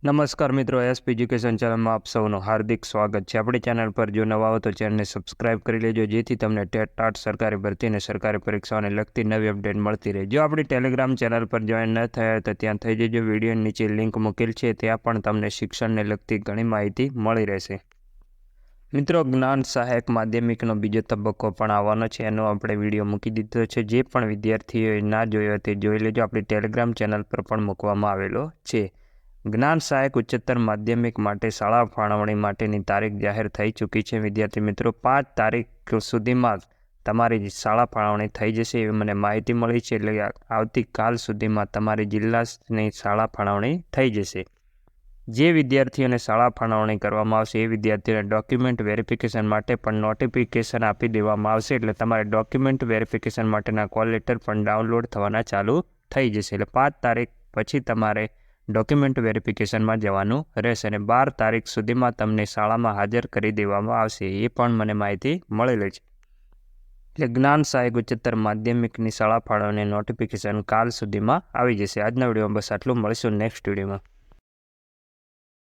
નમસ્કાર મિત્રો, SP education ચેનલમાં આપ સૌનું હાર્દિક સ્વાગત છે। આપણી ચેનલ પર જો નવા હો તો ચેનલને સબસ્ક્રાઇબ કરી લેજો, જેથી તમને ટેટ સરકારી ભરતી અને સરકારી પરીક્ષાઓને લગતી નવી અપડેટ મળતી રહે। જો આપણી ટેલિગ્રામ ચેનલ પર જોઈન ન થયા તો ત્યાં થઈ જજો। વિડીયો નીચે લિંક મૂકેલ છે, ત્યાં પણ તમને શિક્ષણને લગતી ઘણી માહિતી મળી રહેશે। મિત્રો, જ્ઞાન સહાયક માધ્યમિકનો બીજો તબક્કો પણ આવવાનો છે, એનો આપણે વિડીયો મૂકી દીધો છે। જે પણ વિદ્યાર્થીઓએ ના જોયો તે જોઈ લેજો, આપણી ટેલિગ્રામ ચેનલ પર પણ મૂકવામાં આવેલો છે। જ્ઞાન સહાયક ઉચ્ચતર માધ્યમિક માટે શાળા ફાળવણી માટેની તારીખ જાહેર થઈ ચૂકી છે। વિદ્યાર્થી મિત્રો, 5 તારીખ સુધીમાં તમારી શાળા ફાળવણી થઈ જશે એવી મને માહિતી મળી છે। એટલે આવતીકાલ સુધીમાં તમારી જિલ્લાની શાળા ફાળવણી થઈ જશે। જે વિદ્યાર્થીઓને શાળા ફાળવણી કરવામાં આવશે એ વિદ્યાર્થીઓને ડોક્યુમેન્ટ વેરિફિકેશન માટે પણ નોટિફિકેશન આપી દેવામાં આવશે। એટલે તમારે ડોક્યુમેન્ટ વેરિફિકેશન માટેના કોલ લેટર પણ ડાઉનલોડ થવાના ચાલુ થઈ જશે। એટલે 5 તારીખ પછી તમારે ડોક્યુમેન્ટ વેરિફિકેશનમાં જવાનું રહેશે અને 12 તારીખ સુધીમાં તમને શાળામાં હાજર કરી દેવામાં આવશે, એ પણ મને માહિતી મળેલી છે। એટલે જ્ઞાન સહાયક ઉચ્ચતર માધ્યમિકની શાળા ફાળવણી નોટિફિકેશન કાલ સુધીમાં આવી જશે। આજના વિડીયોમાં બસ આટલું, મળીશું નેક્સ્ટ વિડીયોમાં।